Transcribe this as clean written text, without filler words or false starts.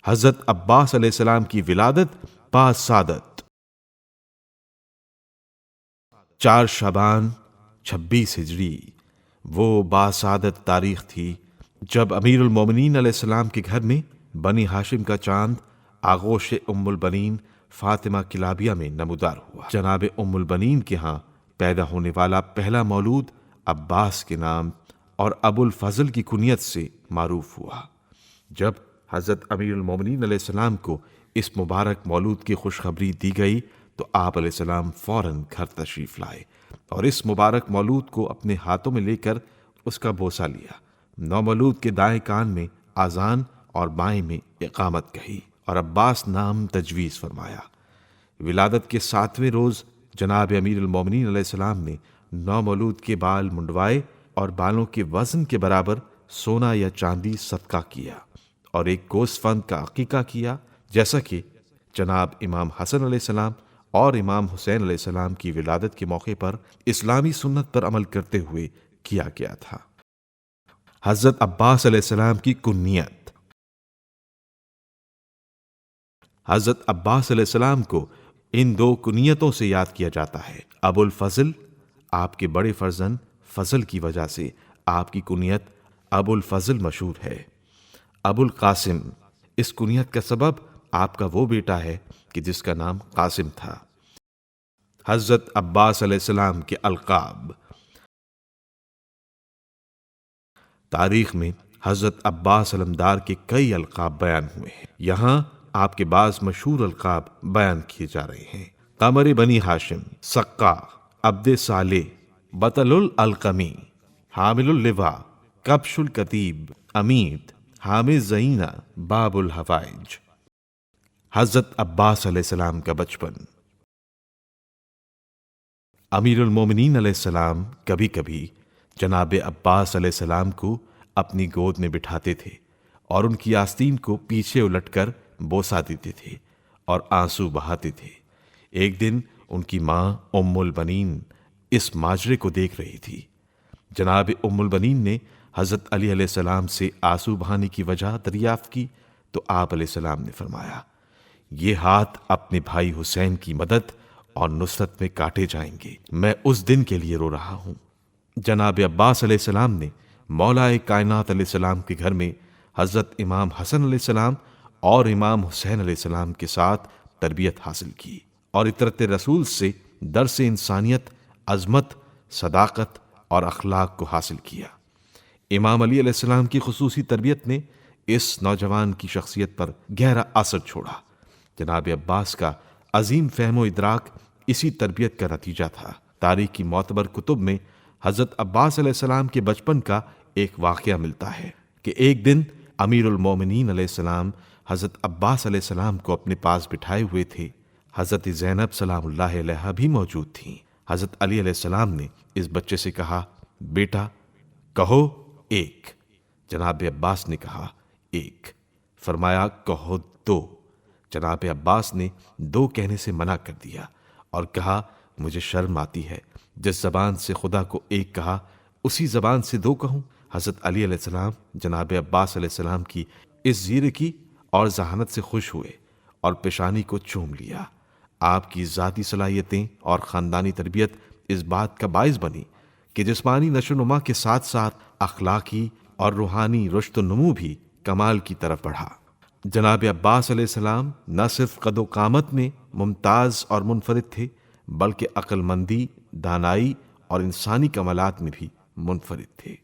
حضرت عباس علیہ السلام کی ولادت باسعادت 4 شعبان 26 ہجری، وہ باسعادت تاریخ تھی جب امیر المومنین علیہ السلام کے گھر میں بنی ہاشم کا چاند آغوش ام البنین فاطمہ کلابیہ میں نمودار ہوا۔ جناب ام البنین کے ہاں پیدا ہونے والا پہلا مولود عباس کے نام اور ابو الفضل کی کنیت سے معروف ہوا۔ جب حضرت امیر المومنین علیہ السلام کو اس مبارک مولود کی خوشخبری دی گئی تو آپ علیہ السلام فوراً گھر تشریف لائے اور اس مبارک مولود کو اپنے ہاتھوں میں لے کر اس کا بوسہ لیا۔ نومولود کے دائیں کان میں اذان اور بائیں میں اقامت کہی اور عباس نام تجویز فرمایا۔ ولادت کے 7ویں روز جناب امیر المومنین علیہ السلام نے نومولود کے بال منڈوائے اور بالوں کے وزن کے برابر سونا یا چاندی صدقہ کیا اور ایک گوسفند کا عقیقہ کیا، جیسا کہ جناب امام حسن علیہ السلام اور امام حسین علیہ السلام کی ولادت کے موقع پر اسلامی سنت پر عمل کرتے ہوئے کیا گیا تھا۔ حضرت عباس علیہ السلام کی کنیت۔ حضرت عباس علیہ السلام کو ان 2 کنیتوں سے یاد کیا جاتا ہے۔ ابو الفضل، آپ کے بڑے فرزند فضل کی وجہ سے آپ کی کنیت ابو الفضل مشہور ہے۔ ابو القاسم، اس کنیت کا سبب آپ کا وہ بیٹا ہے کہ جس کا نام قاسم تھا۔ حضرت عباس علیہ السلام کے القاب۔ تاریخ میں حضرت عباس علمدار کے کئی القاب بیان ہوئے ہیں۔ یہاں آپ کے بعض مشہور القاب بیان کیے جا رہے ہیں۔ قمر بنی ہاشم، سقا، عبد صالح، بطل القمی، حامل اللواء، کبش الکتیب، امید، حامل زینہ، باب الحوائج۔ حضرت عباس علیہ السلام کا بچپن۔ امیر المومنین علیہ السلام کبھی کبھی جناب عباس علیہ السلام کو اپنی گود میں بٹھاتے تھے اور ان کی آستین کو پیچھے الٹ کر بوسہ دیتے تھے اور آنسو بہاتے تھے۔ ایک دن ان کی ماں ام البنین اس ماجرے کو دیکھ رہی تھی۔ جناب ام البنین نے حضرت علی علیہ السلام سے آنسو بہانے کی وجہ دریافت کی تو آپ علیہ السلام نے فرمایا، یہ ہاتھ اپنے بھائی حسین کی مدد اور نصرت میں کاٹے جائیں گے، میں اس دن کے لیے رو رہا ہوں۔ جناب عباس علیہ السلام نے مولا کائنات علیہ السلام کے گھر میں حضرت امام حسن علیہ السلام اور امام حسین علیہ السلام کے ساتھ تربیت حاصل کی اور اطرت رسول سے درس انسانیت، عظمت، صداقت اور اخلاق کو حاصل کیا۔ امام علی علیہ السلام کی خصوصی تربیت نے اس نوجوان کی شخصیت پر گہرا اثر چھوڑا۔ جناب عباس کا عظیم فہم و ادراک اسی تربیت کا نتیجہ تھا۔ تاریخ کی معتبر کتب میں حضرت عباس علیہ السلام کے بچپن کا ایک واقعہ ملتا ہے کہ ایک دن امیر المومنین علیہ السلام حضرت عباس علیہ السلام کو اپنے پاس بٹھائے ہوئے تھے۔ حضرت زینب سلام اللہ علیہا بھی موجود تھیں۔ حضرت علی علیہ السلام نے اس بچے سے کہا، بیٹا کہو 1۔ جناب عباس نے کہا 1۔ فرمایا کہو 2۔ جناب عباس نے 2 کہنے سے منع کر دیا اور کہا، مجھے شرم آتی ہے، جس زبان سے خدا کو 1 کہا اسی زبان سے 2 کہوں۔ حضرت علی علیہ السلام جناب عباس علیہ السلام کی اس زیرکی اور ذہانت سے خوش ہوئے اور پیشانی کو چوم لیا۔ آپ کی ذاتی صلاحیتیں اور خاندانی تربیت اس بات کا باعث بنی کہ جسمانی نشو و نما کے ساتھ ساتھ اخلاقی اور روحانی رشد و نمو بھی کمال کی طرف بڑھا۔ جناب عباس علیہ السلام نہ صرف قد و قامت میں ممتاز اور منفرد تھے بلکہ عقل مندی، دانائی اور انسانی کمالات میں بھی منفرد تھے۔